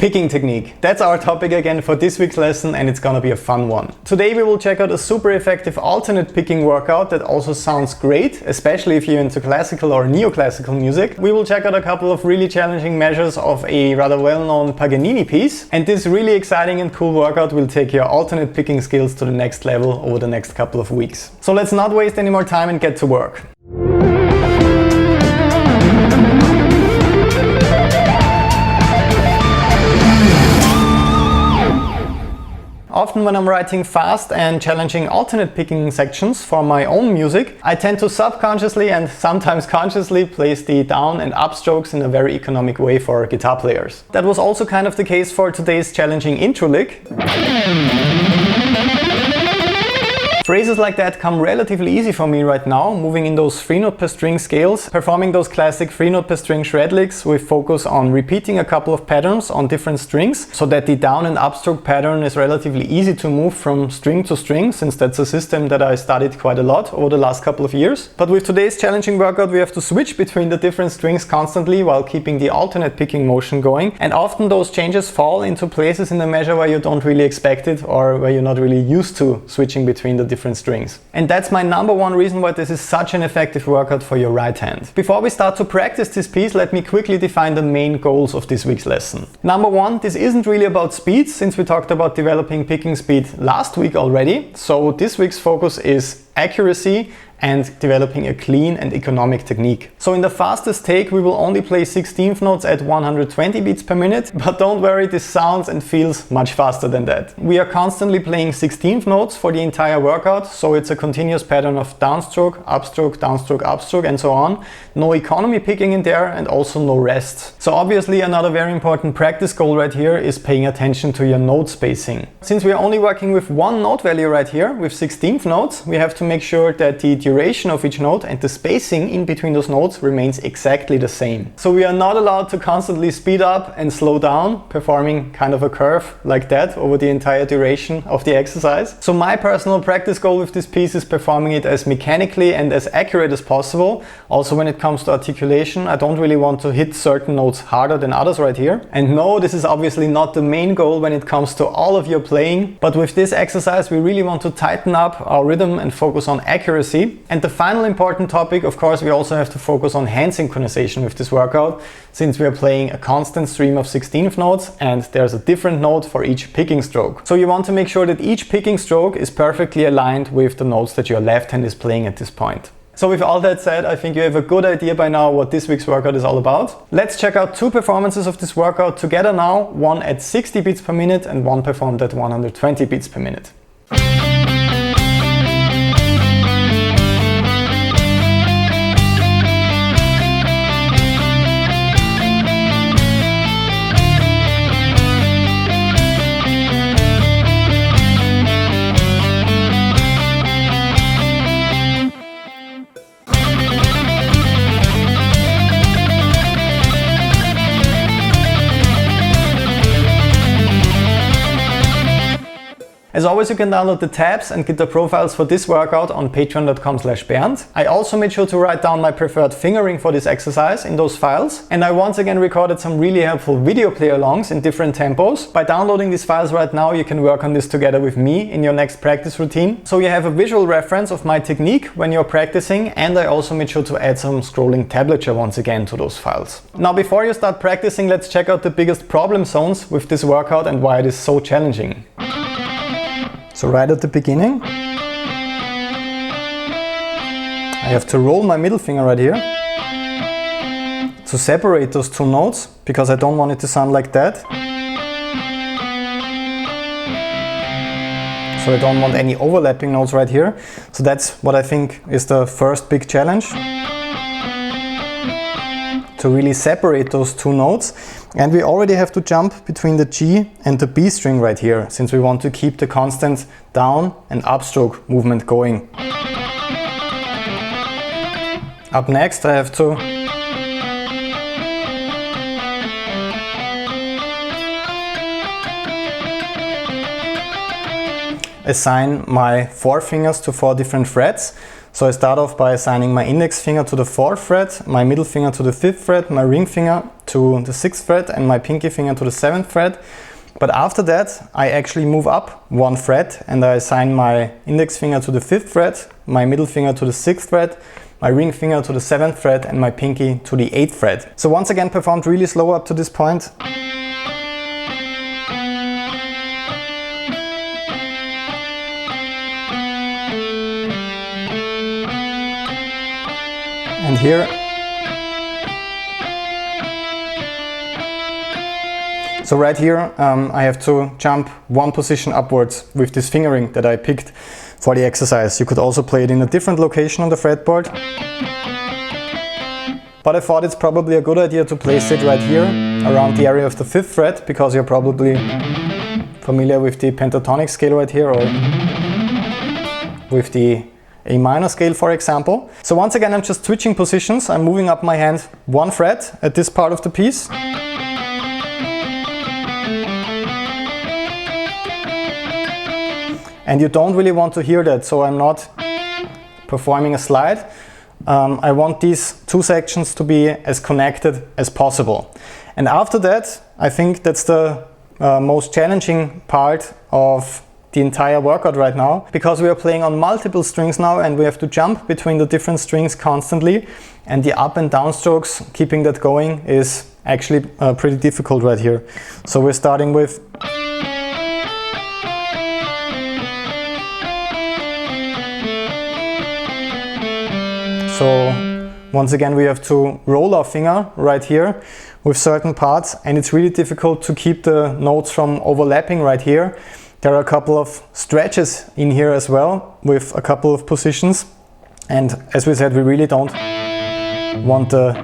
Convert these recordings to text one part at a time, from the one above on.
Picking technique. That's our topic again for this week's lesson, and it's gonna be a fun one. Today we will check out a super effective alternate picking workout that also sounds great, especially if you're into classical or neoclassical music. We will check out a couple of really challenging measures of a rather well-known Paganini piece, and this really exciting and cool workout will take your alternate picking skills to the next level over the next couple of weeks. So let's not waste any more time and get to work. Often when I'm writing fast and challenging alternate picking sections for my own music, I tend to subconsciously and sometimes consciously place the down and up strokes in a very economic way for guitar players. That was also kind of the case for today's challenging intro lick. Phrases like that come relatively easy for me right now, moving in those 3-note per string scales, performing those classic 3-note per string shred licks with focus on repeating a couple of patterns on different strings, so that the down and upstroke pattern is relatively easy to move from string to string, since that's a system that I studied quite a lot over the last couple of years. But with today's challenging workout we have to switch between the different strings constantly while keeping the alternate picking motion going, and often those changes fall into places in the measure where you don't really expect it or where you're not really used to switching between the different strings. And that's my number one reason why this is such an effective workout for your right hand. Before we start to practice this piece, let me quickly define the main goals of this week's lesson. Number one, this isn't really about speed, since we talked about developing picking speed last week already. So this week's focus is accuracy and developing a clean and economic technique. So in the fastest take we will only play 16th notes at 120 beats per minute, but don't worry, this sounds and feels much faster than that. We are constantly playing 16th notes for the entire workout, so it's a continuous pattern of downstroke, upstroke, downstroke, upstroke and so on. No economy picking in there and also no rest. So obviously another very important practice goal right here is paying attention to your note spacing. Since we are only working with one note value right here, with 16th notes, we have to make sure that the duration of each note and the spacing in between those notes remains exactly the same. So we are not allowed to constantly speed up and slow down, performing kind of a curve like that over the entire duration of the exercise. So my personal practice goal with this piece is performing it as mechanically and as accurate as possible. Also when it comes to articulation, I don't really want to hit certain notes harder than others right here. And no, this is obviously not the main goal when it comes to all of your playing, but with this exercise we really want to tighten up our rhythm and focus on accuracy. And the final important topic, of course, we also have to focus on hand synchronization with this workout, since we are playing a constant stream of 16th notes and there's a different note for each picking stroke. So you want to make sure that each picking stroke is perfectly aligned with the notes that your left hand is playing at this point. So with all that said, I think you have a good idea by now what this week's workout is all about. Let's check out two performances of this workout together now, one at 60 beats per minute and one performed at 120 beats per minute. As always, you can download the tabs and guitar profiles for this workout on patreon.com/BERNTH. I also made sure to write down my preferred fingering for this exercise in those files, and I once again recorded some really helpful video play-alongs in different tempos. By downloading these files right now, you can work on this together with me in your next practice routine. So you have a visual reference of my technique when you're practicing, and I also made sure to add some scrolling tablature once again to those files. Now before you start practicing, let's check out the biggest problem zones with this workout and why it is so challenging. So right at the beginning, I have to roll my middle finger right here to separate those two notes, because I don't want it to sound like that. So I don't want any overlapping notes right here. So that's what I think is the first big challenge, to really separate those two notes. And we already have to jump between the G and the B string right here, since we want to keep the constant down and upstroke movement going. Up next I have to assign my 4 fingers to 4 different frets. So I start off by assigning my index finger to the 4th fret, my middle finger to the 5th fret, my ring finger to the 6th fret and my pinky finger to the 7th fret. But after that I actually move up 1 fret and I assign my index finger to the 5th fret, my middle finger to the 6th fret, my ring finger to the 7th fret and my pinky to the 8th fret. So once again performed really slow up to this point. And here. So right here I have to jump 1 position upwards with this fingering that I picked for the exercise. You could also play it in a different location on the fretboard. But I thought it's probably a good idea to place it right here around the area of the 5th fret, because you're probably familiar with the pentatonic scale right here, or with the A minor scale, for example. So once again I'm just switching positions. I'm moving up my hand 1 fret at this part of the piece. And you don't really want to hear that, so I'm not performing a slide. I want these 2 sections to be as connected as possible. And after that, I think that's the most challenging part of the entire workout right now, because we are playing on multiple strings now and we have to jump between the different strings constantly, and the up and down strokes, keeping that going, is actually pretty difficult right here. So we're starting with So once again we have to roll our finger right here with certain parts, and it's really difficult to keep the notes from overlapping right here. There are a couple of stretches in here as well with a couple of positions, and as we said, we really don't want the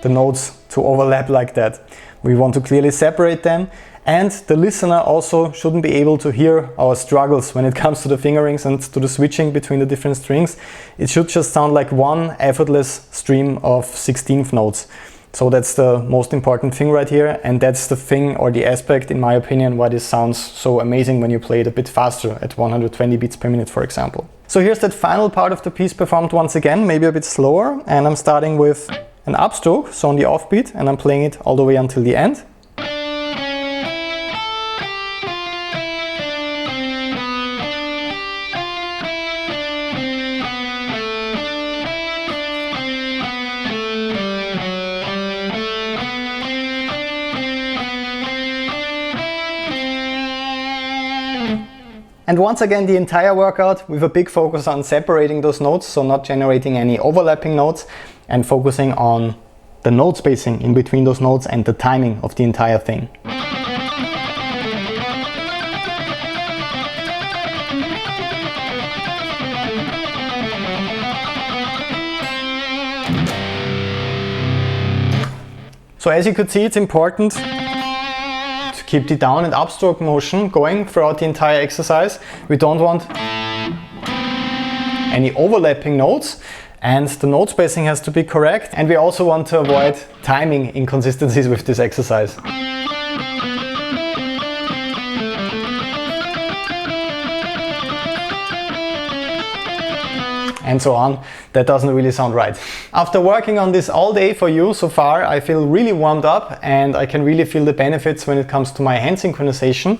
notes to overlap like that. We want to clearly separate them, and the listener also shouldn't be able to hear our struggles when it comes to the fingerings and to the switching between the different strings. It should just sound like one effortless stream of 16th notes. So that's the most important thing right here, and that's the thing, or the aspect in my opinion, why this sounds so amazing when you play it a bit faster at 120 beats per minute, for example. So here's that final part of the piece performed once again, maybe a bit slower, and I'm starting with an upstroke, so on the offbeat, and I'm playing it all the way until the end. And once again, the entire workout with a big focus on separating those notes, so not generating any overlapping notes, and focusing on the note spacing in between those notes and the timing of the entire thing. So as you could see, it's important to keep the down and upstroke motion going throughout the entire exercise. We don't want any overlapping notes, and the note spacing has to be correct, and we also want to avoid timing inconsistencies with this exercise. And so on. That doesn't really sound right. After working on this all day for you so far, I feel really warmed up, and I can really feel the benefits when it comes to my hand synchronization.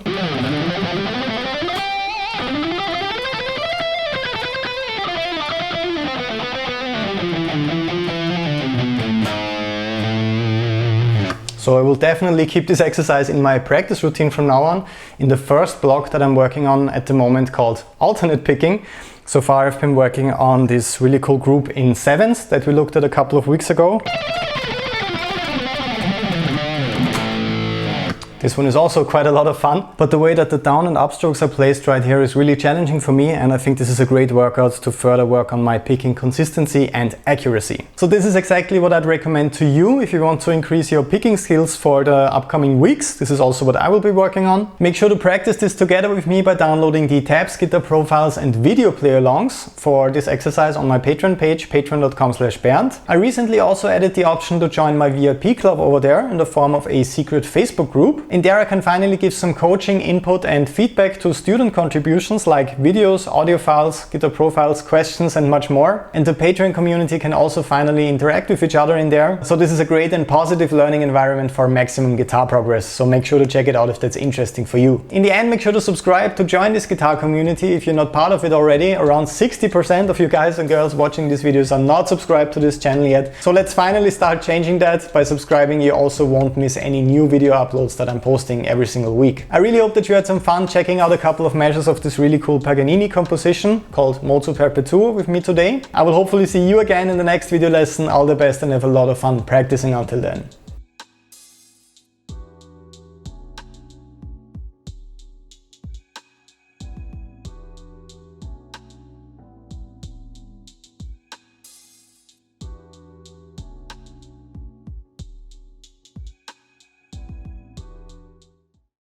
So I will definitely keep this exercise in my practice routine from now on, in the first block that I'm working on at the moment, called alternate picking. So far I've been working on this really cool group in sevenths that we looked at a couple of weeks ago. This one is also quite a lot of fun, but the way that the down and up strokes are placed right here is really challenging for me, and I think this is a great workout to further work on my picking consistency and accuracy. So this is exactly what I'd recommend to you if you want to increase your picking skills for the upcoming weeks. This is also what I will be working on. Make sure to practice this together with me by downloading the tabs, skitter profiles and video play-alongs for this exercise on my Patreon page, patreon.com/BERNTH. I recently also added the option to join my VIP club over there in the form of a secret Facebook group. In there I can finally give some coaching, input and feedback to student contributions like videos, audio files, guitar profiles, questions and much more. And the Patreon community can also finally interact with each other in there. So this is a great and positive learning environment for maximum guitar progress. So make sure to check it out if that's interesting for you. In the end, make sure to subscribe to join this guitar community if you're not part of it already. Around 60% of you guys and girls watching these videos are not subscribed to this channel yet. So let's finally start changing that. By subscribing, you also won't miss any new video uploads that I'm posting every single week. I really hope that you had some fun checking out a couple of measures of this really cool Paganini composition called Mozzo Perpetuo with me today. I will hopefully see you again in the next video lesson. All the best and have a lot of fun practicing until then.